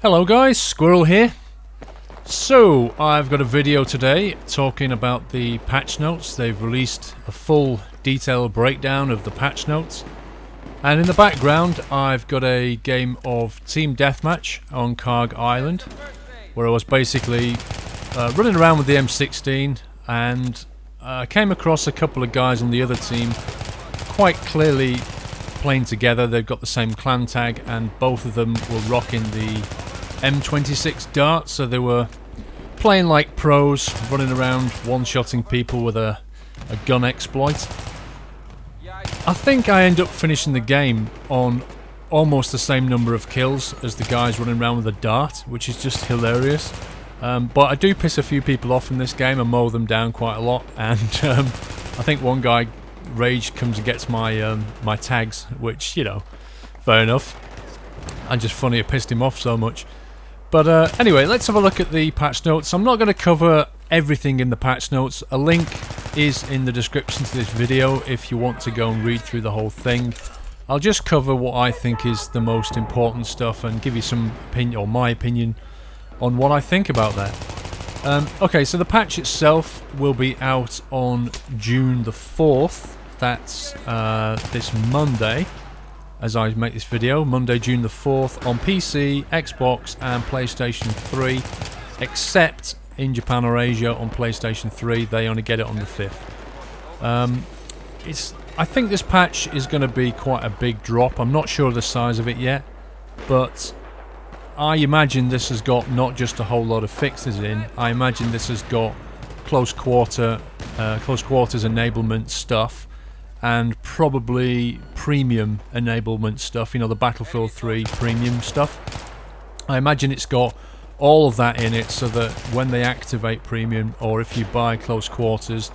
Hello guys, Squirrel here. So, I've got a video today talking about the patch notes. They've released a full detailed breakdown of the patch notes. And in the background, I've got a game of Team Deathmatch on Karg Island, where I was basically running around with the M16 and came across a couple of guys on the other team quite clearly playing together. They've got the same clan tag and both of them were rocking the M26 dart, so they were playing like pros, running around one-shotting people with a gun exploit. I think I end up finishing the game on almost the same number of kills as the guys running around with a dart, which is just hilarious. But I do piss a few people off in this game and mow them down quite a lot, and I think one guy, Rage, comes and gets my my tags, which, you know, fair enough. And just funny it pissed him off so much. But anyway, let's have a look at the patch notes. I'm not going to cover everything in the patch notes. A link is in the description to this video if you want to go and read through the whole thing. I'll just cover what I think is the most important stuff and give you some opinion, or my opinion, on what I think about that. Okay, so the patch itself will be out on June the 4th. That's this Monday, as I make this video, Monday, June the 4th, on PC, Xbox and PlayStation 3, except in Japan or Asia on PlayStation 3, they only get it on the 5th. I think this patch is going to be quite a big drop. I'm not sure of the size of it yet, but I imagine this has got not just a whole lot of fixes in. I imagine this has got close quarters enablement stuff, and probably premium enablement stuff, you know, the Battlefield 3 premium stuff. I imagine it's got all of that in it, so that when they activate premium, or if you buy close quarters,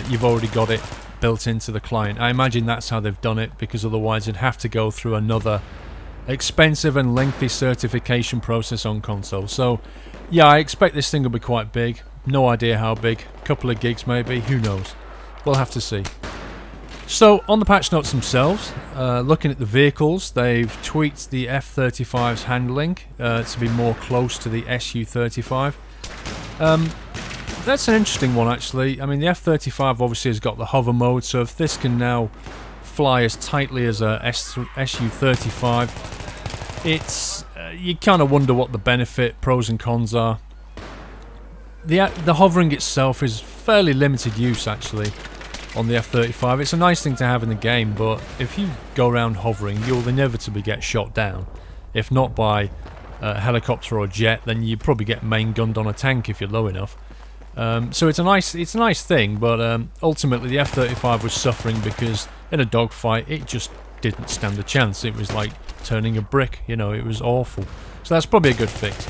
you've already got it built into the client. I imagine that's how they've done it, because otherwise it'd have to go through another expensive and lengthy certification process on console. So yeah, I expect this thing will be quite big. No idea how big, a couple of gigs maybe, who knows, we'll have to see. So, on the patch notes themselves, looking at the vehicles, they've tweaked the F-35's handling to be more close to the Su-35. That's an interesting one, actually. I mean, the F-35 obviously has got the hover mode, so if this can now fly as tightly as a Su-35, it's you kind of wonder what the benefit, pros and cons are. The hovering itself is fairly limited use, actually, on the F-35. It's a nice thing to have in the game, but if you go around hovering, you'll inevitably get shot down. If not by a helicopter or jet, then you probably get main gunned on a tank if you're low enough. So it's a nice thing, but ultimately the F-35 was suffering because in a dogfight it just didn't stand a chance. It was like turning a brick, you know, it was awful. So that's probably a good fix.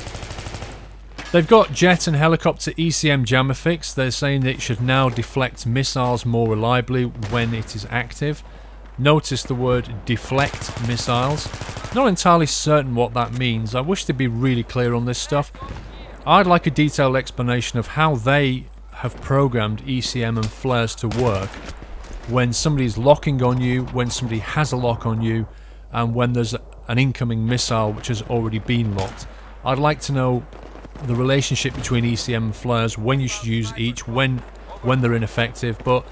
They've got jet and helicopter ECM jammer fix. They're saying that it should now deflect missiles more reliably when it is active. Notice the word deflect missiles. Not entirely certain what that means. I wish they'd be really clear on this stuff. I'd like a detailed explanation of how they have programmed ECM and flares to work when somebody's locking on you, when somebody has a lock on you, and when there's an incoming missile which has already been locked. I'd like to know the relationship between ECM and flares, when you should use each, when they're ineffective, but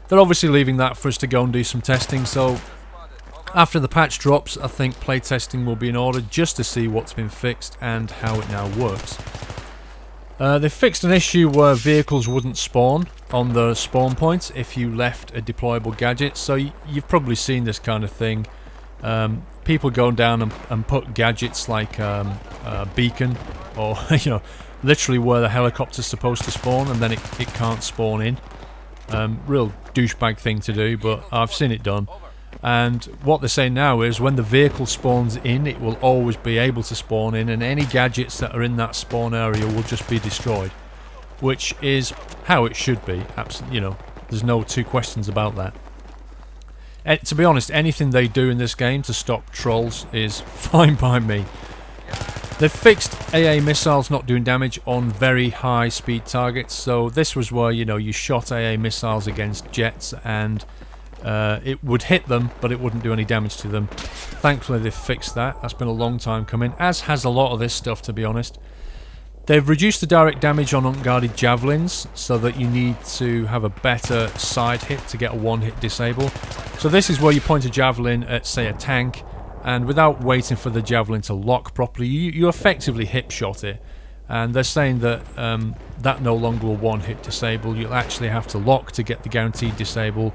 they're obviously leaving that for us to go and do some testing. So after the patch drops, I think playtesting will be in order just to see what's been fixed and how it now works. They fixed an issue where vehicles wouldn't spawn on the spawn point if you left a deployable gadget. So you've probably seen this kind of thing. People go down and put gadgets like a beacon, or you know, literally where the helicopter's supposed to spawn, and then it can't spawn in. Real douchebag thing to do, but I've seen it done. And what they're saying now is when the vehicle spawns in, it will always be able to spawn in, and any gadgets that are in that spawn area will just be destroyed, which is how it should be. Absolutely, you know, there's no two questions about that. To be honest, anything they do in this game to stop trolls is fine by me. They've fixed AA missiles not doing damage on very high speed targets, so this was where, you know, you shot AA missiles against jets and It would hit them, but it wouldn't do any damage to them. Thankfully, they've fixed that. That's been a long time coming, as has a lot of this stuff, to be honest. They've reduced the direct damage on unguarded javelins, so that you need to have a better side hit to get a one-hit disable. So this is where you point a javelin at, say, a tank, and without waiting for the javelin to lock properly, you effectively hip-shot it. And they're saying that that no longer will one-hit disable. You'll actually have to lock to get the guaranteed disable,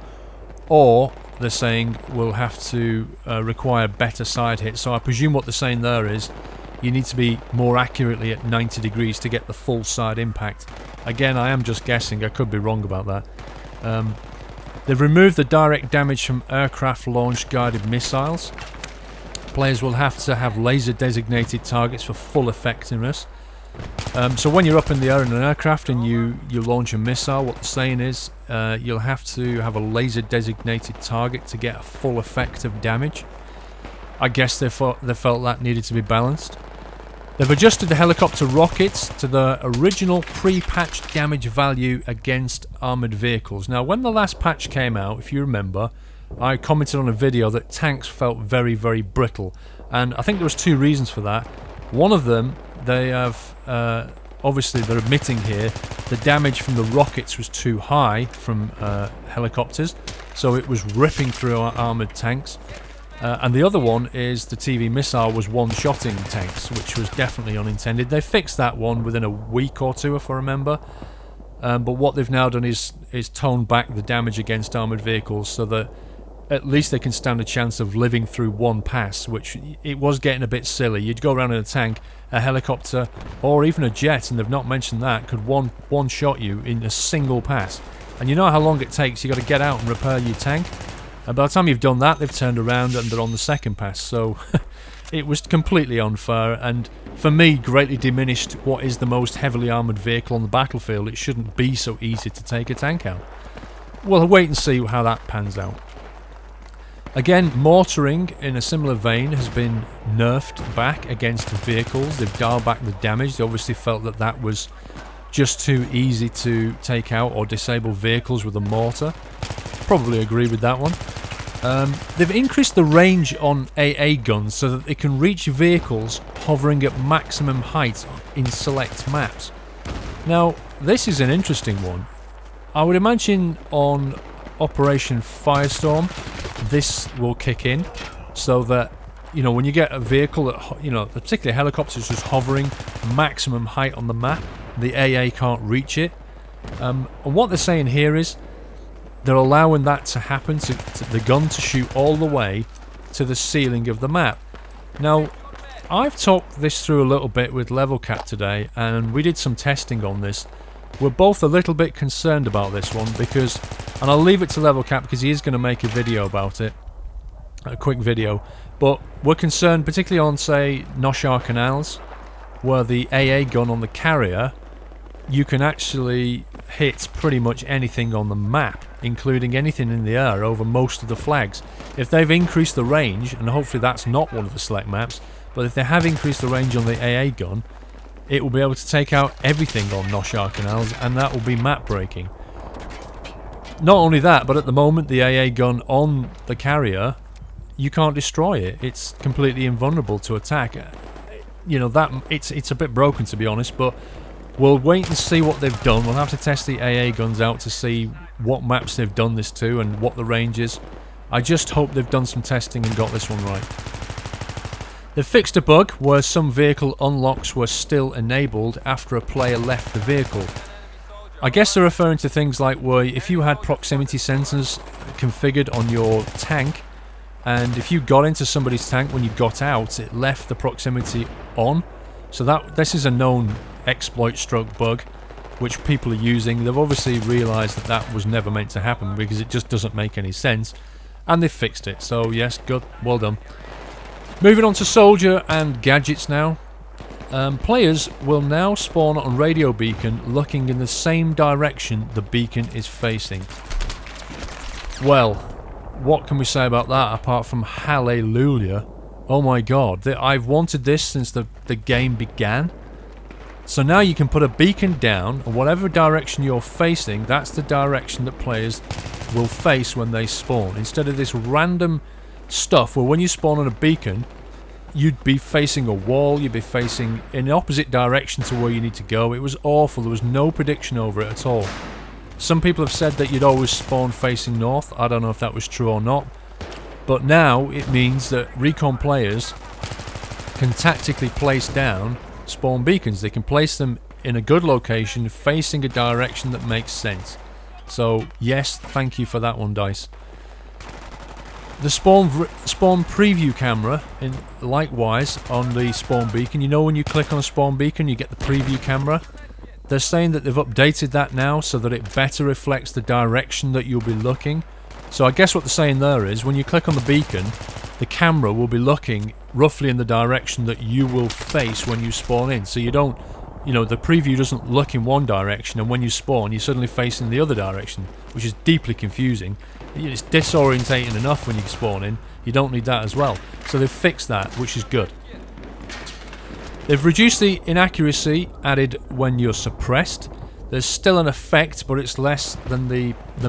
or they're saying we'll have to require better side hits. So I presume what they're saying there is you need to be more accurately at 90 degrees to get the full side impact. Again, I am just guessing. I could be wrong about that. They've removed the direct damage from aircraft-launched guided missiles. Players will have to have laser-designated targets for full effectiveness. So when you're up in the air in an aircraft and you launch a missile, what they're saying is you'll have to have a laser-designated target to get a full effect of damage. I guess they felt that needed to be balanced. They've adjusted the helicopter rockets to the original pre-patched damage value against armoured vehicles. Now, when the last patch came out, if you remember, I commented on a video that tanks felt very, very brittle. And I think there was two reasons for that. One of them, they have, obviously they're admitting here, the damage from the rockets was too high from helicopters, so it was ripping through our armoured tanks. And the other one is the TV missile was one-shotting tanks, which was definitely unintended. They fixed that one within a week or two, if I remember. But what they've now done is toned back the damage against armoured vehicles so that at least they can stand a chance of living through one pass, which it was getting a bit silly. You'd go around in a tank, a helicopter, or even a jet, and they've not mentioned that, could one-shot you in a single pass. And you know how long it takes. You've got to get out and repair your tank. And by the time you've done that, they've turned around and they're on the second pass. So it was completely unfair, and for me, greatly diminished what is the most heavily armoured vehicle on the battlefield. It shouldn't be so easy to take a tank out. We'll wait and see how that pans out. Again, mortaring in a similar vein has been nerfed back against vehicles. They've dialed back the damage. They obviously felt that that was just too easy to take out or disable vehicles with a mortar. Probably agree with that one. They've increased the range on AA guns so that they can reach vehicles hovering at maximum height in select maps. Now, this is an interesting one. I would imagine on Operation Firestorm, this will kick in so that, you know, when you get a vehicle that, you know, particularly helicopters just hovering maximum height on the map, the AA can't reach it. And what they're saying here is they're allowing that to happen, to the gun to shoot all the way to the ceiling of the map. Now, I've talked this through a little bit with Level Cap today, and we did some testing on this. We're both a little bit concerned about this one because, and I'll leave it to Level Cap because he is going to make a video about it, a quick video, but we're concerned particularly on, say, Noshar Canals, where the AA gun on the carrier, you can actually hit pretty much anything on the map, including anything in the air over most of the flags. If they've increased the range, and hopefully that's not one of the select maps, but if they have increased the range on the AA gun, it will be able to take out everything on Noshar Canals, and that will be map breaking. Not only that, but at the moment the AA gun on the carrier, you can't destroy it. It's completely invulnerable to attack. You know, that it's a bit broken, to be honest, but we'll wait and see what they've done. We'll have to test the AA guns out to see what maps they've done this to and what the range is. I just hope they've done some testing and got this one right. They've fixed a bug where some vehicle unlocks were still enabled after a player left the vehicle. I guess they're referring to things like where if you had proximity sensors configured on your tank, and if you got into somebody's tank when you got out, it left the proximity on. So this is a known exploit stroke bug which people are using. They've obviously realised that that was never meant to happen because it just doesn't make any sense, and they've fixed it. So yes, good, well done. Moving on to soldier and gadgets now. Players will now spawn on radio beacon looking in the same direction the beacon is facing. Well, what can we say about that apart from hallelujah? Oh my god, I've wanted this since the game began. So now you can put a beacon down, and whatever direction you're facing, that's the direction that players will face when they spawn, instead of this random stuff where when you spawn on a beacon, you'd be facing a wall, you'd be facing in the opposite direction to where you need to go. It was awful. There was no prediction over it at all. Some people have said that you'd always spawn facing north. I don't know if that was true or not. But now it means that recon players can tactically place down spawn beacons. They can place them in a good location facing a direction that makes sense. So yes, thank you for that one, DICE. The spawn preview camera, likewise on the spawn beacon. You know when you click on a spawn beacon you get the preview camera? They're saying that they've updated that now so that it better reflects the direction that you'll be looking. So I guess what they're saying there is when you click on the beacon, the camera will be looking roughly in the direction that you will face when you spawn in. So you don't, you know, the preview doesn't look in one direction and when you spawn you're suddenly facing the other direction, which is deeply confusing. It's disorientating enough when you spawn in. You don't need that as well. So they've fixed that, which is good. They've reduced the inaccuracy added when you're suppressed. There's still an effect, but it's less than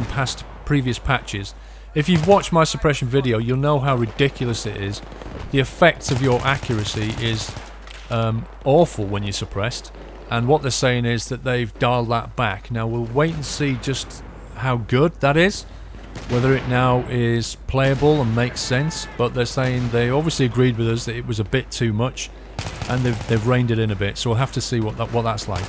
past previous patches. If you've watched my suppression video, you'll know how ridiculous it is. The effects of your accuracy is awful when you're suppressed, and what they're saying is that they've dialed that back. Now we'll wait and see just how good that is, whether it now is playable and makes sense, but they're saying they obviously agreed with us that it was a bit too much, and they've reined it in a bit, so we'll have to see what that's like.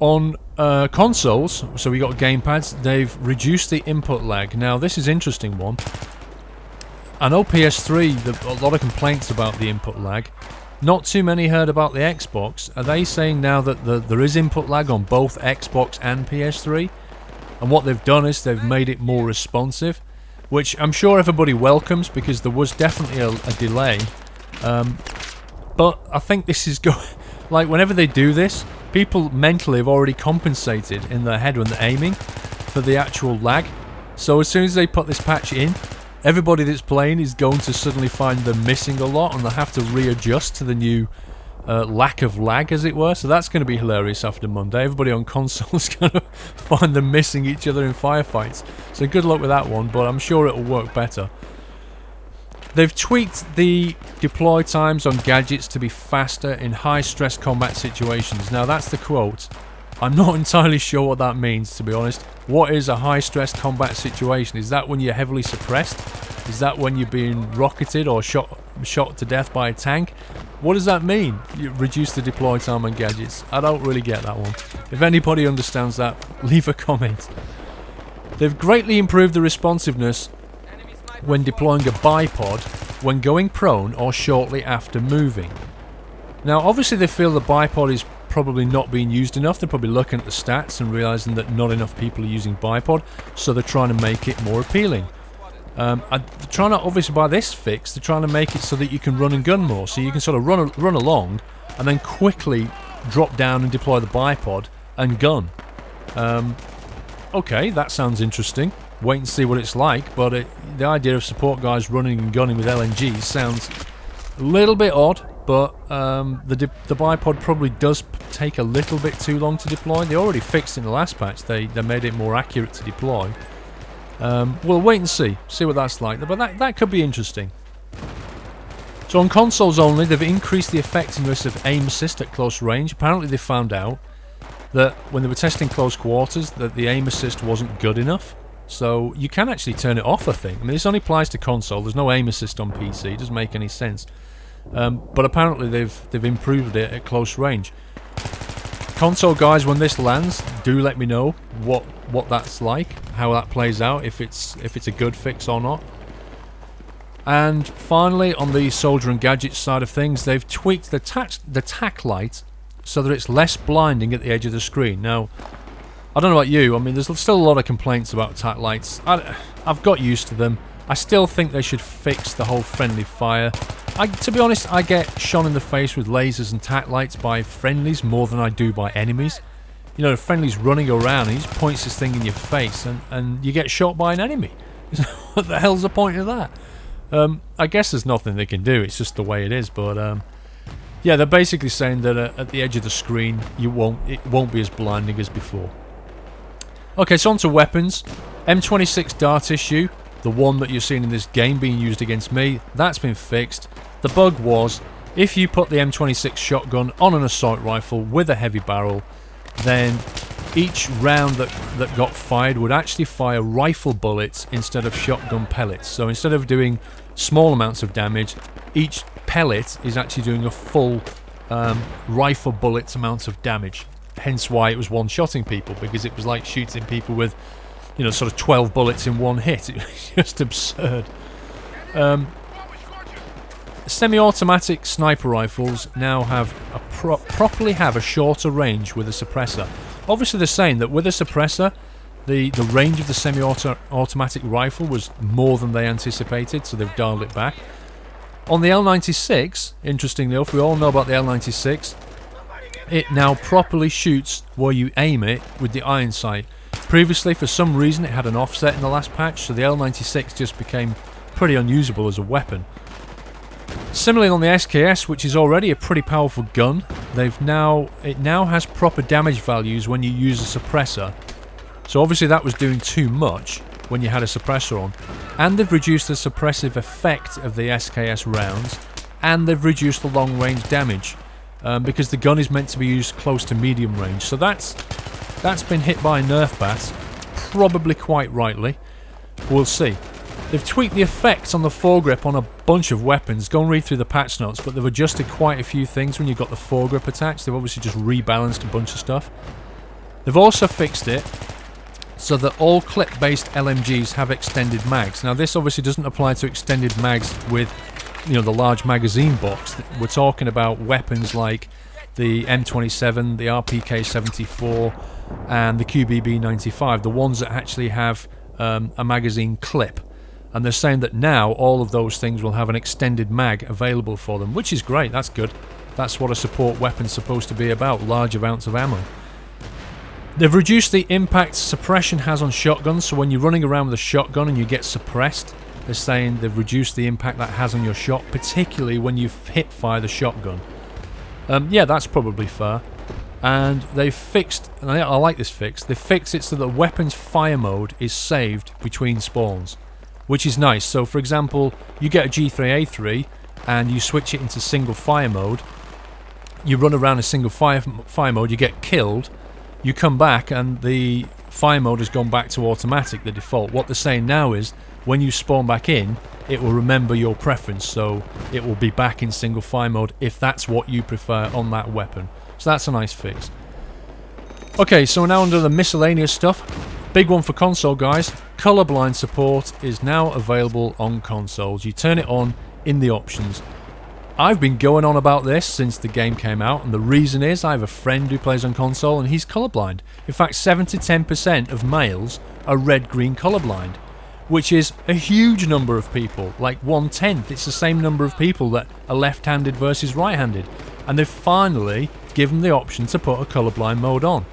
On consoles, so we got gamepads, they've reduced the input lag. Now this is an interesting one. I know PS3, a lot of complaints about the input lag. Not too many heard about the Xbox. Are they saying now that there is input lag on both Xbox and PS3? And what they've done is they've made it more responsive, which I'm sure everybody welcomes because there was definitely a delay. But I think this is going... like, whenever they do this, people mentally have already compensated in their head when they're aiming for the actual lag. So as soon as they put this patch in, everybody that's playing is going to suddenly find them missing a lot and they'll have to readjust to the new lack of lag, as it were. So that's going to be hilarious after Monday. Everybody on console is going to find them missing each other in firefights. So good luck with that one, but I'm sure it'll work better. They've tweaked the deploy times on gadgets to be faster in high-stress combat situations. Now that's the quote. I'm not entirely sure what that means, to be honest. What is a high-stress combat situation? Is that when you're heavily suppressed? Is that when you're being rocketed or shot to death by a tank? What does that mean? You reduce the deploy time on gadgets. I don't really get that one. If anybody understands that, leave a comment. They've greatly improved the responsiveness when deploying a bipod when going prone or shortly after moving. Now obviously they feel the bipod is probably not being used enough. They're probably looking at the stats and realising that not enough people are using bipod, so they're trying to make it more appealing. They're trying to, obviously by this fix, they're trying to make it so that you can run and gun more, so you can sort of run along and then quickly drop down and deploy the bipod and gun. Okay, that sounds interesting. Wait and see what it's like, but the idea of support guys running and gunning with LNGs sounds a little bit odd, but the bipod probably does take a little bit too long to deploy. They already fixed it in the last patch. They made it more accurate to deploy. We'll wait and see what that's like, but that could be interesting. So on consoles only, they've increased the effectiveness of aim assist at close range. Apparently they found out that when they were testing close quarters that the aim assist wasn't good enough. So you can actually turn it off, I think. I mean, this only applies to console. There's no aim assist on PC. It doesn't make any sense. But apparently they've improved it at close range. Console guys, when this lands, do let me know what that's like, how that plays out, if it's a good fix or not. And finally, on the soldier and gadget side of things, they've tweaked the tack light so that it's less blinding at the edge of the screen. Now, I don't know about you, I mean there's still a lot of complaints about tack lights. I've got used to them. I still think they should fix the whole friendly fire. To be honest, I get shone in the face with lasers and tack lights by friendlies more than I do by enemies. You know, the friendly's running around and he just points this thing in your face and you get shot by an enemy. What the hell's the point of that? I guess there's nothing they can do, it's just the way it is, but yeah, they're basically saying that at the edge of the screen it won't be as blinding as before. Okay, so on to weapons. M26 dart issue, the one that you're seeing in this game being used against me, that's been fixed. The bug was, if you put the M26 shotgun on an assault rifle with a heavy barrel, then each round that got fired would actually fire rifle bullets instead of shotgun pellets. So instead of doing small amounts of damage, each pellet is actually doing a full rifle bullets amount of damage. Hence why it was one-shotting people, because it was like shooting people with, you know, sort of 12 bullets in one hit. It was just absurd. Semi-automatic sniper rifles now have properly have a shorter range with a suppressor. Obviously they're saying that with a suppressor, the range of the semi-automatic rifle was more than they anticipated, so they've dialed it back. On the L96, interestingly enough, we all know about the L96, it now properly shoots where you aim it with the iron sight. Previously, for some reason, it had an offset in the last patch, so the L96 just became pretty unusable as a weapon. Similarly on the SKS, which is already a pretty powerful gun, it now has proper damage values when you use a suppressor. So obviously that was doing too much when you had a suppressor on. And they've reduced the suppressive effect of the SKS rounds, and they've reduced the long range damage, because the gun is meant to be used close to medium range. So that's been hit by a nerf bat, probably quite rightly. We'll see. They've tweaked the effects on the foregrip on a bunch of weapons. Go and read through the patch notes, but they've adjusted quite a few things when you've got the foregrip attached. They've obviously just rebalanced a bunch of stuff. They've also fixed it so that all clip-based LMGs have extended mags. Now this obviously doesn't apply to extended mags with, you know, the large magazine box. We're talking about weapons like the M27, the RPK-74 and the QBB-95, the ones that actually have a magazine clip. And they're saying that now all of those things will have an extended mag available for them, which is great. That's good. That's what a support weapon's supposed to be about, large amounts of ammo. They've reduced the impact suppression has on shotguns, so when you're running around with a shotgun and you get suppressed, they're saying they've reduced the impact that has on your shot, particularly when you hip fire the shotgun. Yeah, that's probably fair. And they've fixed, and I like this fix, they've fixed it so that weapons fire mode is saved between spawns, which is nice. So for example, you get a G3A3 and you switch it into single fire mode, you run around in single fire mode, you get killed, you come back and the fire mode has gone back to automatic, the default. What they're saying now is, when you spawn back in, it will remember your preference, so it will be back in single fire mode if that's what you prefer on that weapon. So that's a nice fix. Okay, so now under the miscellaneous stuff, big one for console guys, colorblind support is now available on consoles. You turn it on in the options. I've been going on about this since the game came out, and the reason is I have a friend who plays on console and he's colorblind. In fact, 7 to 10% of males are red-green colorblind, which is a huge number of people, like 1/10. It's the same number of people that are left-handed versus right-handed, and they've finally given the option to put a colorblind mode on.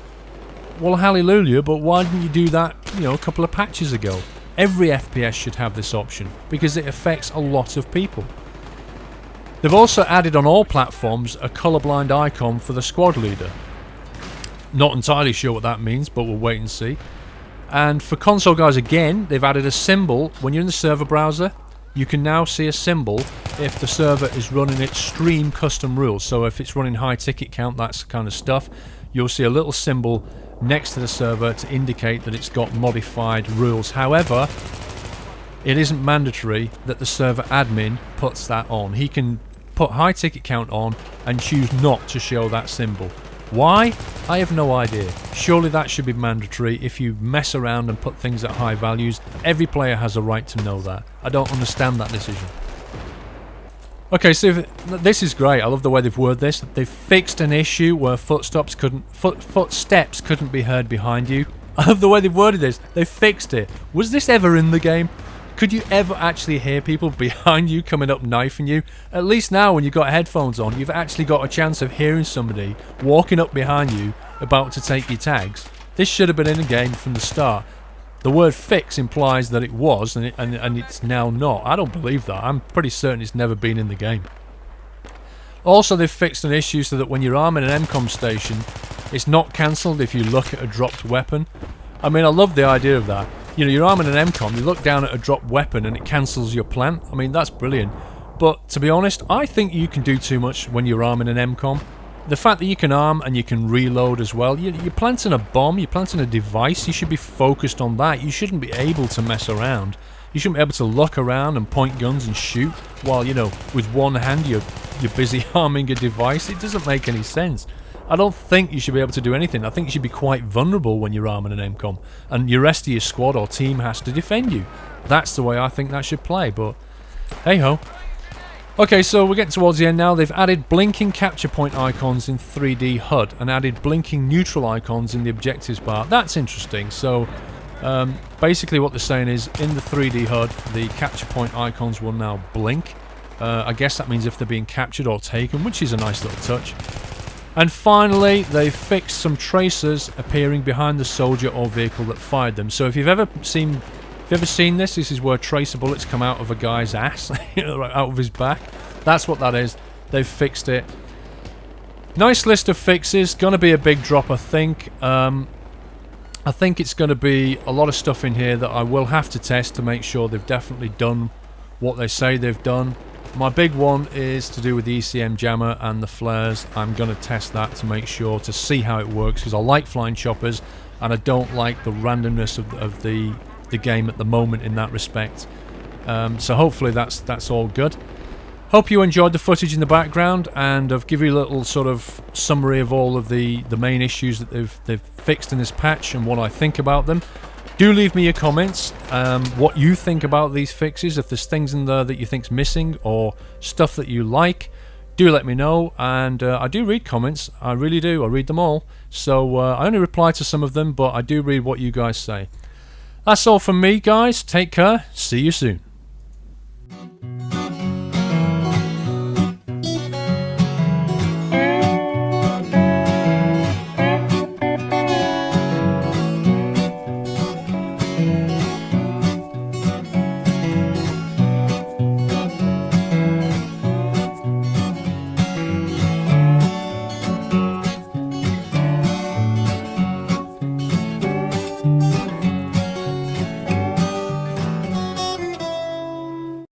Well, hallelujah, but why didn't you do that, you know, a couple of patches ago? Every FPS should have this option, because it affects a lot of people. They've also added on all platforms a colorblind icon for the squad leader. Not entirely sure what that means, but we'll wait and see. And for console guys again, they've added a symbol. When you're in the server browser, you can now see a symbol if the server is running extreme custom rules. So if it's running high ticket count, that's the kind of stuff, you'll see a little symbol next to the server to indicate that it's got modified rules. However, it isn't mandatory that the server admin puts that on. He can put high ticket count on and choose not to show that symbol. Why? I have no idea. Surely that should be mandatory. If you mess around and put things at high values, every player has a right to know that. I don't understand that decision. Okay, so this is great. I love the way they've worded this. They've fixed an issue where footsteps couldn't be heard behind you. I love the way they've worded this. They fixed it. Was this ever in the game? Could you ever actually hear people behind you coming up knifing you? At least now when you've got headphones on, you've actually got a chance of hearing somebody walking up behind you about to take your tags. This should have been in the game from the start. The word fix implies that it was, and it's now not. I don't believe that. I'm pretty certain it's never been in the game. Also, they've fixed an issue so that when you're arming an MCOM station, it's not cancelled if you look at a dropped weapon. I mean, I love the idea of that. you know, you're arming an MCOM, you look down at a drop weapon and it cancels your plant. I mean, that's brilliant. But to be honest, I think you can do too much when you're arming an MCOM. The fact that you can arm and you can reload as well, you're planting a bomb, you're planting a device, you should be focused on that. You shouldn't be able to mess around. You shouldn't be able to look around and point guns and shoot while, you know, with one hand you're busy arming a device. It doesn't make any sense. I don't think you should be able to do anything. I think you should be quite vulnerable when you're arming an MCOM, and your rest of your squad or team has to defend you. That's the way I think that should play, but hey ho. Okay, so we're getting towards the end now. They've added blinking capture point icons in 3D HUD and added blinking neutral icons in the objectives bar. That's interesting. So basically what they're saying is in the 3D HUD, the capture point icons will now blink. I guess that means if they're being captured or taken, which is a nice little touch. And finally, they've fixed some tracers appearing behind the soldier or vehicle that fired them. So if you've ever seen this is where tracer bullets come out of a guy's ass, you know, right out of his back. That's what that is. They've fixed it. Nice list of fixes. Gonna be a big drop, I think. I think it's gonna be a lot of stuff in here that I will have to test to make sure they've definitely done what they say they've done. My big one is to do with the ECM jammer and the flares. I'm going to test that to make sure, to see how it works, because I like flying choppers and I don't like the randomness of the game at the moment in that respect. So hopefully that's all good. Hope you enjoyed the footage in the background, and I've given you a little sort of summary of all of the main issues that they've fixed in this patch and what I think about them. Do leave me your comments, what you think about these fixes. If there's things in there that you think's missing or stuff that you like, do let me know. And I do read comments, I really do. I read them all. So I only reply to some of them, but I do read what you guys say. That's all from me, guys. Take care. See you soon.